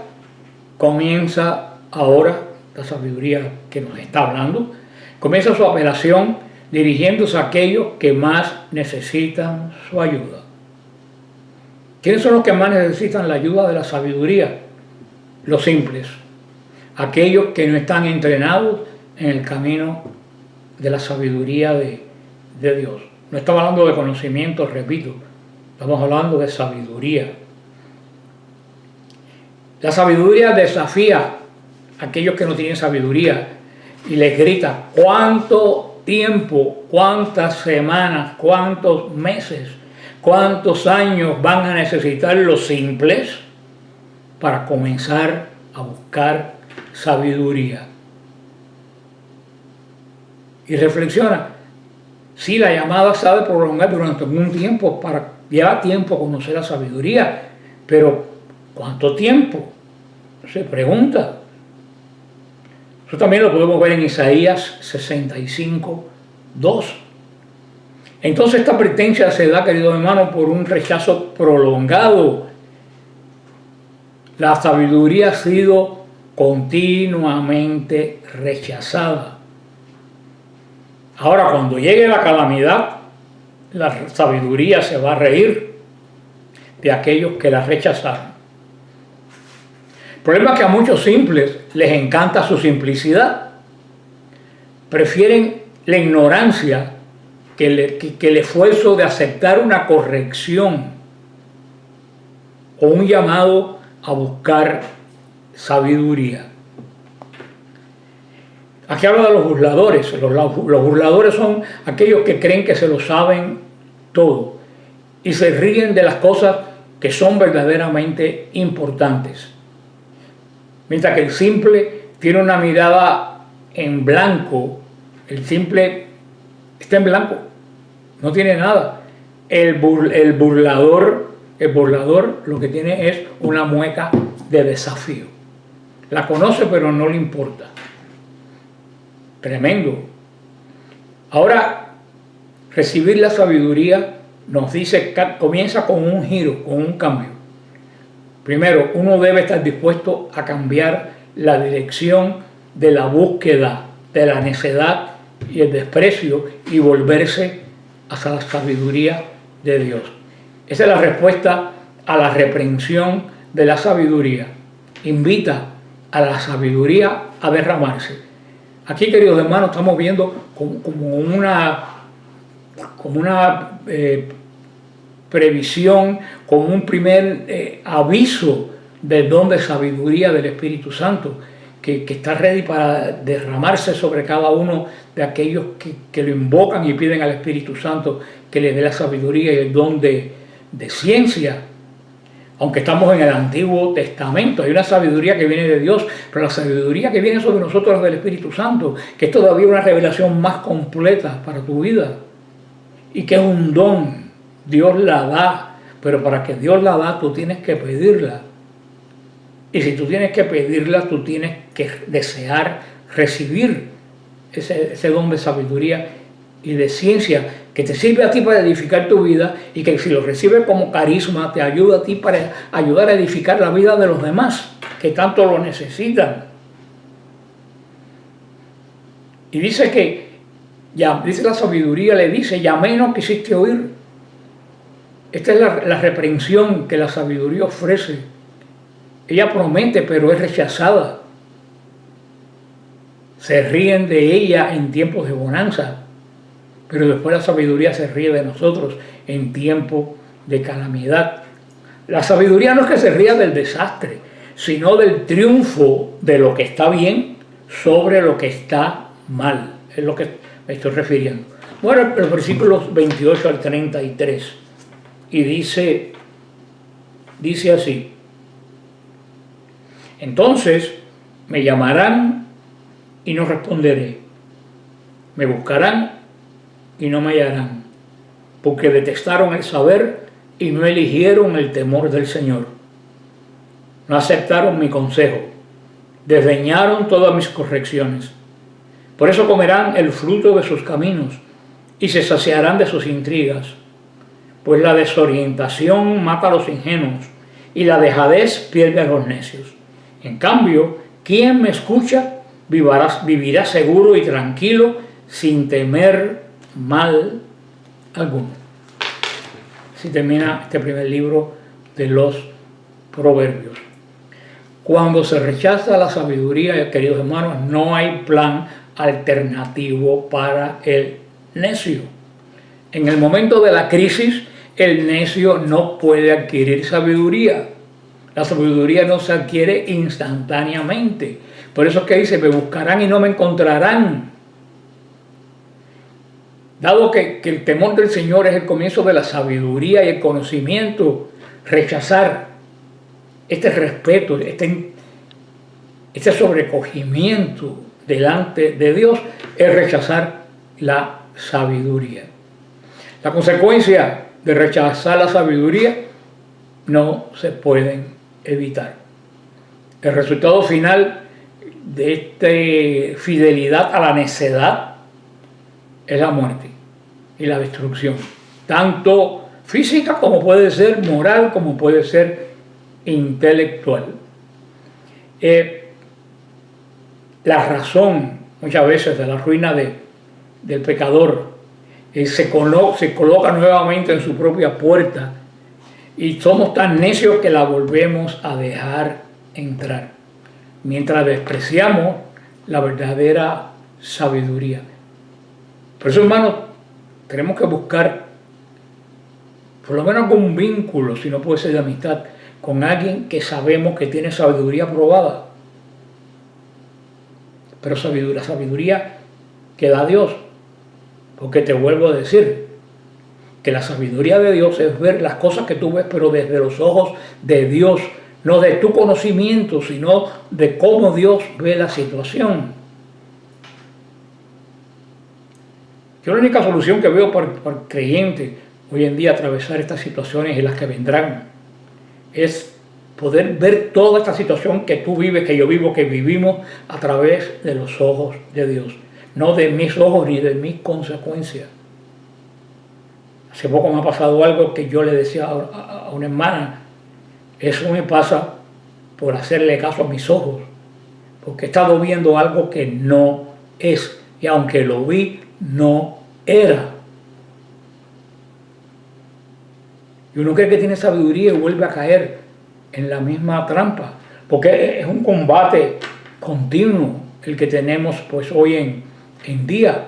comienza ahora, la sabiduría que nos está hablando, comienza su apelación dirigiéndose a aquellos que más necesitan su ayuda. ¿Quiénes son los que más necesitan la ayuda de la sabiduría? Los simples, aquellos que no están entrenados en el camino de la sabiduría de Dios. No estamos hablando de conocimiento, repito, estamos hablando de sabiduría. La sabiduría desafía a aquellos que no tienen sabiduría y les grita, ¿cuánto tiempo, cuántas semanas, cuántos meses, cuántos años van a necesitar los simples para comenzar a buscar sabiduría? Y reflexiona, si la llamada se ha de prolongar durante algún tiempo, lleva tiempo conocer la sabiduría, pero ¿Cuánto tiempo? Se pregunta. Eso también lo podemos ver en Isaías 65:2. Entonces esta pretensia se da, queridos hermanos, por un rechazo prolongado. La sabiduría ha sido continuamente rechazada. Ahora, cuando llegue la calamidad, la sabiduría se va a reír de aquellos que la rechazaron. El problema es que a muchos simples les encanta su simplicidad. Prefieren la ignorancia que el esfuerzo de aceptar una corrección o un llamado a buscar sabiduría. Aquí habla de los burladores. Los burladores son aquellos que creen que se lo saben todo y se ríen de las cosas que son verdaderamente importantes. Mientras que el simple tiene una mirada en blanco, el simple está en blanco, no tiene nada. El burlador lo que tiene es una mueca de desafío. La conoce pero no le importa. Tremendo. Ahora, recibir la sabiduría nos dice que comienza con un giro, con un cambio. Primero, uno debe estar dispuesto a cambiar la dirección de la búsqueda, de la necedad y el desprecio y volverse hacia la sabiduría de Dios. Esa es la respuesta a la reprensión de la sabiduría. Invita a la sabiduría a derramarse. Aquí, queridos hermanos, estamos viendo como una previsión, como un primer aviso del don de sabiduría del Espíritu Santo, que está ready para derramarse sobre cada uno de aquellos que lo invocan y piden al Espíritu Santo que les dé la sabiduría y el don de ciencia. Aunque estamos en el Antiguo Testamento, hay una sabiduría que viene de Dios, pero la sabiduría que viene sobre nosotros es del Espíritu Santo, que es todavía una revelación más completa para tu vida y que es un don. Dios la da, pero para que Dios la da tú tienes que pedirla. Y si tú tienes que pedirla, tú tienes que desear recibir ese don de sabiduría y de ciencia que te sirve a ti para edificar tu vida y que si lo recibes como carisma te ayuda a ti para ayudar a edificar la vida de los demás que tanto lo necesitan. Y dice que, dice la sabiduría, le dice, llamé no quisiste oír. Esta es la reprensión que la sabiduría ofrece. Ella promete, pero es rechazada. Se ríen de ella en tiempos de bonanza, pero después la sabiduría se ríe de nosotros en tiempo de calamidad. La sabiduría no es que se ría del desastre, sino del triunfo de lo que está bien sobre lo que está mal. Es lo que me estoy refiriendo. Bueno, los versículos 28 al 33. Y dice así: entonces me llamarán y no responderé, me buscarán y no me hallarán, porque detestaron el saber y no eligieron el temor del Señor. No aceptaron mi consejo, desdeñaron todas mis correcciones. Por eso comerán el fruto de sus caminos y se saciarán de sus intrigas. Pues la desorientación mata a los ingenuos y la dejadez pierde a los necios. En cambio, quien me escucha vivirá seguro y tranquilo sin temer mal alguno. Así termina este primer libro de los Proverbios. Cuando se rechaza la sabiduría, queridos hermanos, no hay plan alternativo para el necio. En el momento de la crisis, el necio no puede adquirir sabiduría. La sabiduría no se adquiere instantáneamente. Por eso es que dice, me buscarán y no me encontrarán. Dado que el temor del Señor es el comienzo de la sabiduría y el conocimiento, rechazar este respeto, este sobrecogimiento delante de Dios es rechazar la sabiduría. La consecuencia de rechazar la sabiduría no se pueden evitar. El resultado final de esta fidelidad a la necedad es la muerte y la destrucción, tanto física como puede ser moral, como puede ser intelectual. La razón muchas veces de la ruina del pecador se coloca nuevamente en su propia puerta y somos tan necios que la volvemos a dejar entrar, mientras despreciamos la verdadera sabiduría. Por eso, hermanos, tenemos que buscar por lo menos algún vínculo, si no puede ser de amistad, con alguien que sabemos que tiene sabiduría probada. Pero sabiduría que da Dios. Porque te vuelvo a decir que la sabiduría de Dios es ver las cosas que tú ves, pero desde los ojos de Dios, no de tu conocimiento, sino de cómo Dios ve la situación. Yo la única solución que veo para el creyente hoy en día atravesar estas situaciones y las que vendrán es poder ver toda esta situación que tú vives, que yo vivo, que vivimos a través de los ojos de Dios, no de mis ojos ni de mis consecuencias. Hace poco me ha pasado algo que yo le decía a una hermana, eso me pasa por hacerle caso a mis ojos, porque he estado viendo algo que no es, y aunque lo vi, no era. Y uno cree que tiene sabiduría y vuelve a caer en la misma trampa, porque es un combate continuo el que tenemos pues hoy en día.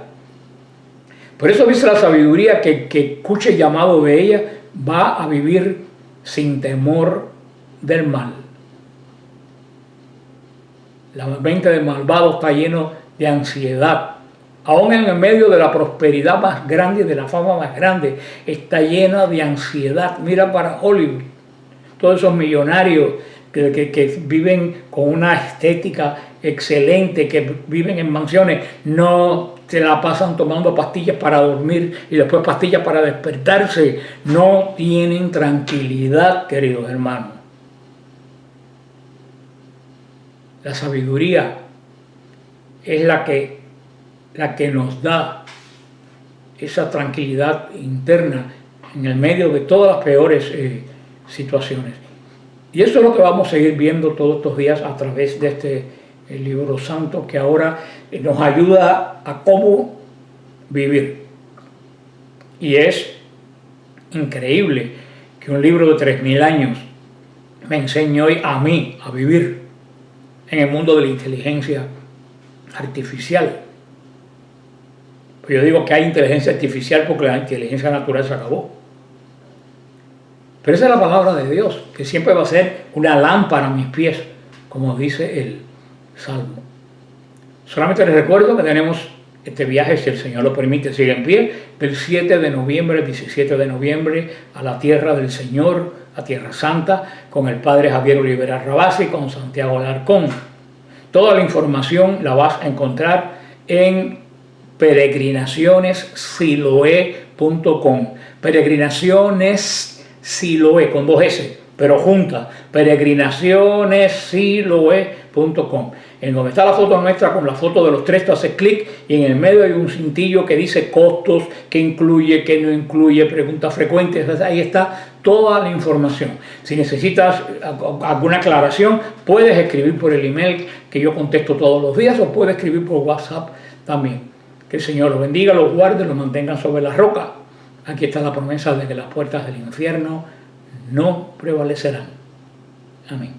Por eso dice la sabiduría que escuche el llamado de ella va a vivir sin temor del mal. La mente del malvado está lleno de ansiedad. Aún en el medio de la prosperidad más grande y de la fama más grande, está llena de ansiedad. Mira para Hollywood, todos esos millonarios que viven con una estética excelente, que viven en mansiones, no se la pasan tomando pastillas para dormir y después pastillas para despertarse. No tienen tranquilidad, queridos hermanos. La sabiduría es la que nos da esa tranquilidad interna en el medio de todas las peores situaciones. Y eso es lo que vamos a seguir viendo todos estos días a través de este libro santo, que ahora nos ayuda a cómo vivir. Y es increíble que un libro de 3000 años me enseñe hoy a mí a vivir en el mundo de la inteligencia artificial. Yo digo que hay inteligencia artificial porque la inteligencia natural se acabó. Pero esa es la palabra de Dios, que siempre va a ser una lámpara a mis pies, como dice el Salmo. Solamente les recuerdo que tenemos este viaje, si el Señor lo permite, sigue en pie, del 7 de noviembre, 17 de noviembre, a la tierra del Señor, a Tierra Santa, con el Padre Javier Olivera Rabasi, con Santiago Alarcón. Toda la información la vas a encontrar en peregrinacionessiloe.com. Peregrinaciones Siloe, con 2 S, pero juntas. Peregrinacionessiloe.com. En donde está la foto nuestra con la foto de los 3, tú haces clic y en el medio hay un cintillo que dice costos, que incluye, que no incluye, preguntas frecuentes. Ahí está toda la información. Si necesitas alguna aclaración, puedes escribir por el email que yo contesto todos los días, o puedes escribir por WhatsApp también. Que el Señor los bendiga, los guarde, los mantenga sobre la roca. Aquí está la promesa de que las puertas del infierno no prevalecerán. Amén.